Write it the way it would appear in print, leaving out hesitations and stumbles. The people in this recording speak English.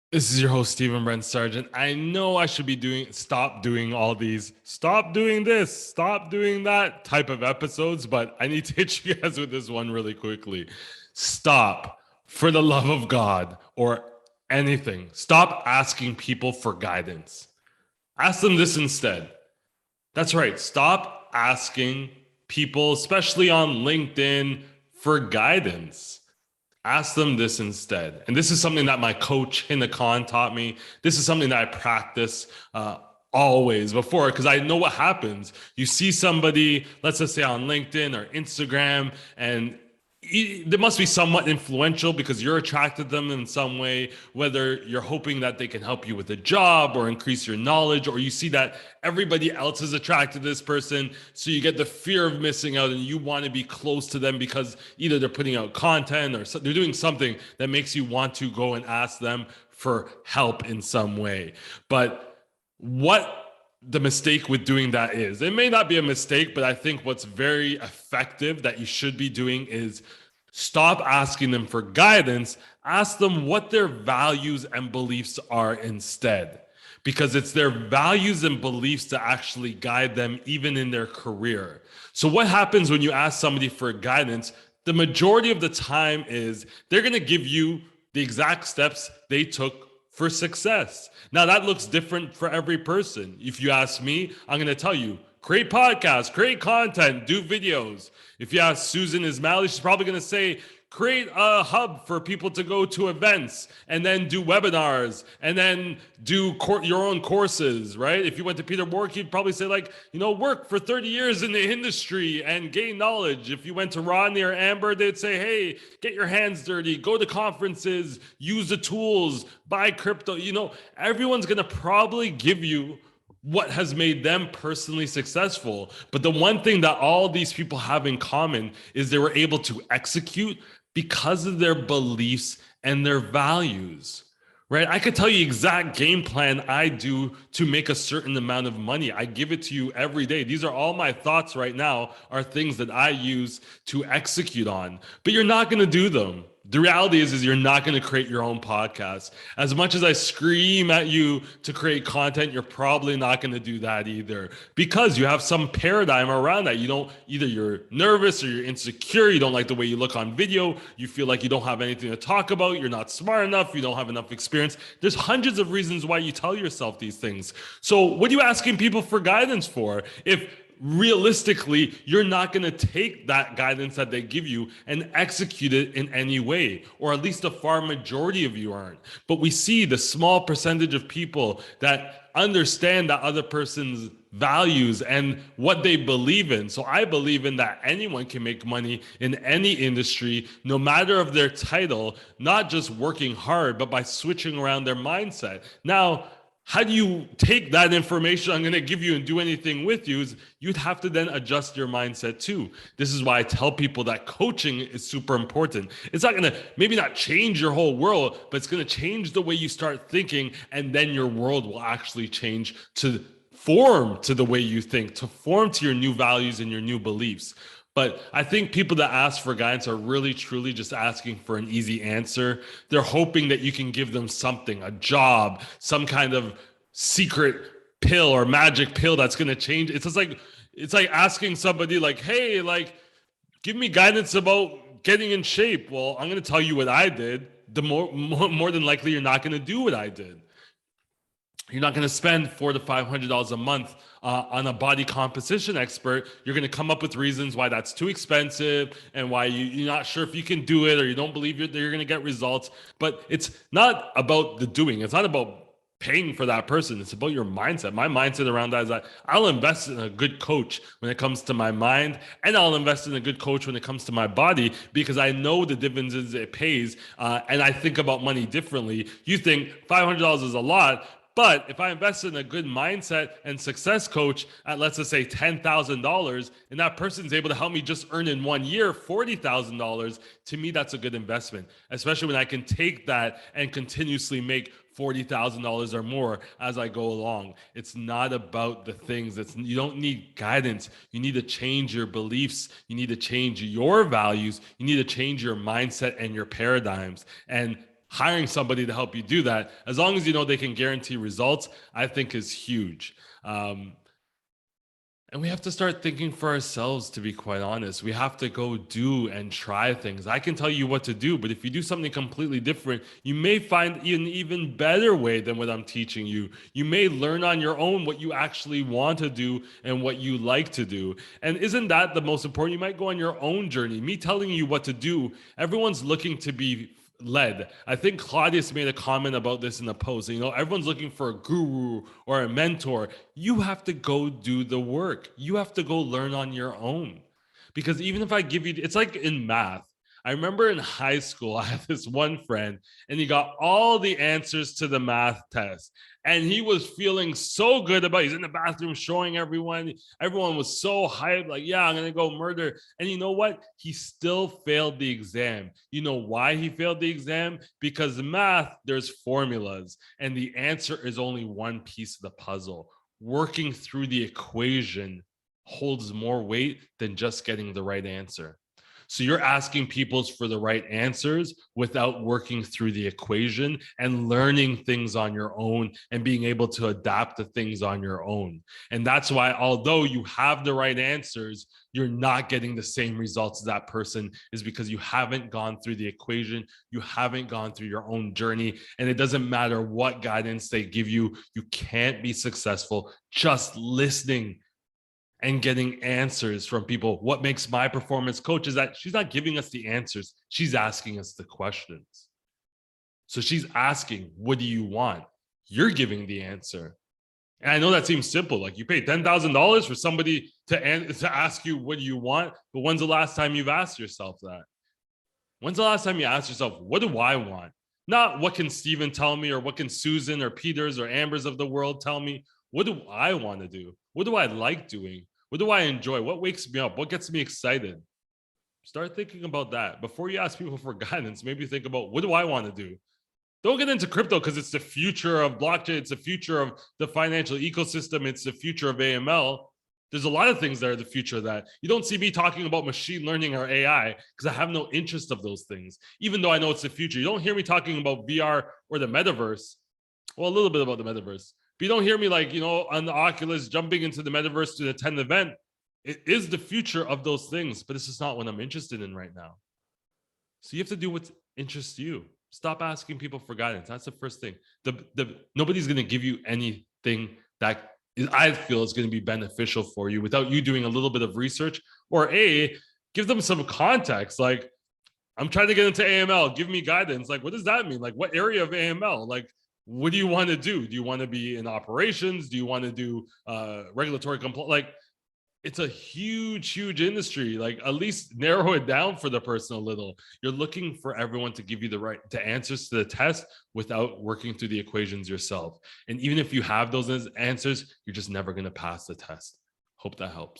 This is your host, Stephen Brent Sargeant. I know I should be stop doing all these, stop doing this, stop doing that type of episodes, but I need to hit you guys with this one really quickly. Stop, for the love of God, or anything. Stop asking people for guidance. Ask them this instead. That's right. Stop asking people, especially on LinkedIn, for guidance. Ask them this instead. And this is something that my coach in the con taught me. This is something that I practice always before, because I know what happens. You see somebody, let's just say on LinkedIn or Instagram, and they must be somewhat influential because you're attracted to them in some way, whether you're hoping that they can help you with a job or increase your knowledge, or you see that everybody else is attracted to this person. So you get the fear of missing out and you want to be close to them because either they're putting out content or they're doing something that makes you want to go and ask them for help in some way. But what the mistake with doing that is, it may not be a mistake, but I think what's very effective that you should be doing is stop asking them for guidance. Ask them what their values and beliefs are instead, because it's their values and beliefs that actually guide them even in their career. So what happens when you ask somebody for guidance? The majority of the time is they're going to give you the exact steps they took for success. Now, that looks different for every person. If you ask me, I'm going to tell you, create podcasts, create content, do videos. If you ask Susan Ismaili, she's probably going to say, create a hub for people to go to events and then do webinars and then do your own courses, right? If you went to Peter Bork, he'd probably say work for 30 years in the industry and gain knowledge. If you went to Rodney or Amber, they'd say, hey, get your hands dirty, go to conferences, use the tools, buy crypto. Everyone's going to probably give you what has made them personally successful. But the one thing that all these people have in common is they were able to execute because of their beliefs and their values, right? I could tell you exact game plan I do to make a certain amount of money. I give it to you every day. These are all my thoughts right now, are things that I use to execute on, but you're not going to do them. The reality is you're not going to create your own podcast. As much as I scream at you to create content, you're probably not going to do that either, because you have some paradigm around that. Either you're nervous or you're insecure. You don't like the way you look on video. You feel like you don't have anything to talk about. You're not smart enough. You don't have enough experience. There's hundreds of reasons why you tell yourself these things. So what are you asking people for guidance for if realistically you're not going to take that guidance that they give you and execute it in any way, or at least a far majority of you aren't? But we see the small percentage of people that understand that other person's values and what they believe in. So I believe in that anyone can make money in any industry, no matter of their title, not just working hard, but by switching around their mindset. Now, how do you take that information I'm going to give you and do anything with you? You'd have to then adjust your mindset too. This is why I tell people that coaching is super important. It's not going to maybe not change your whole world, but it's going to change the way you start thinking, and then your world will actually change to form to the way you think, to form to your new values and your new beliefs. But I think people that ask for guidance are really, truly just asking for an easy answer. They're hoping that you can give them something, a job, some kind of secret pill or magic pill that's going to change. It's like asking somebody like, hey, give me guidance about getting in shape. Well, I'm going to tell you what I did. The more than likely, you're not going to do what I did. You're not going to spend $400 to $500 a month on a body composition expert. You're going to come up with reasons why that's too expensive and why you're not sure if you can do it, or you don't believe that you're going to get results. But it's not about the doing. It's not about paying for that person. It's about your mindset. My mindset around that is that I'll invest in a good coach when it comes to my mind, and I'll invest in a good coach when it comes to my body, because I know the dividends it pays, and I think about money differently. You think $500 is a lot, but if I invest in a good mindset and success coach at, let's just say, $10,000, and that person's able to help me just earn in 1 year $40,000, to me, that's a good investment, especially when I can take that and continuously make $40,000 or more as I go along. It's not about the things. You don't need guidance. You need to change your beliefs. You need to change your values. You need to change your mindset and your paradigms. And hiring somebody to help you do that, as long as you know they can guarantee results, I think is huge. And we have to start thinking for ourselves, to be quite honest. We have to go do and try things. I can tell you what to do, but if you do something completely different, you may find an even better way than what I'm teaching you. You may learn on your own what you actually want to do and what you like to do. And isn't that the most important? You might go on your own journey. Me telling you what to do, everyone's looking to be led. I think Claudius made a comment about this in the post. You know, everyone's looking for a guru or a mentor. You have to go do the work. You have to go learn on your own. Because even if I give you, it's like in math. I remember in high school, I had this one friend and he got all the answers to the math test. And he was feeling so good about it. He's in the bathroom showing everyone. Everyone was so hyped, like, yeah, I'm going to go murder. And you know what? He still failed the exam. You know why he failed the exam? Because math, there's formulas, and the answer is only one piece of the puzzle. Working through the equation holds more weight than just getting the right answer. So you're asking people for the right answers without working through the equation and learning things on your own and being able to adapt to things on your own. And that's why, although you have the right answers, you're not getting the same results as that person, is because you haven't gone through the equation. You haven't gone through your own journey. And it doesn't matter what guidance they give you, you can't be successful just listening and getting answers from people. What makes my performance coach is that she's not giving us the answers. She's asking us the questions. So she's asking, what do you want? You're giving the answer. And I know that seems simple. Like you pay $10,000 for somebody to ask you, what do you want? But when's the last time you've asked yourself that? When's the last time you asked yourself, what do I want? Not what can Steven tell me, or what can Susan or Peters or Ambers of the world tell me. What do I want to do? What do I like doing? What do I enjoy? What wakes me up? What gets me excited? Start thinking about that. Before you ask people for guidance, maybe think about, what do I want to do? Don't get into crypto because it's the future of blockchain. It's the future of the financial ecosystem. It's the future of AML. There's a lot of things that are the future of that. You don't see me talking about machine learning or AI because I have no interest of those things, even though I know it's the future. You don't hear me talking about VR or the metaverse. Well, a little bit about the metaverse. But you don't hear me like, on the Oculus jumping into the metaverse to attend an event. It is the future of those things, but this is not what I'm interested in right now. So you have to do what interests you. Stop asking people for guidance. That's the first thing. Nobody's going to give you anything that I feel is going to be beneficial for you without you doing a little bit of research, or give them some context. Like, I'm trying to get into AML. Give me guidance. Like, what does that mean? Like, what area of AML? Like, what do you want to do? Do you want to be in operations? Do you want to do regulatory compliance? Like, it's a huge industry. Like, at least narrow it down for the person a little. You're looking for everyone to give you the answers to the test without working through the equations yourself. And even if you have those answers, you're just never going to pass the test. Hope that helps.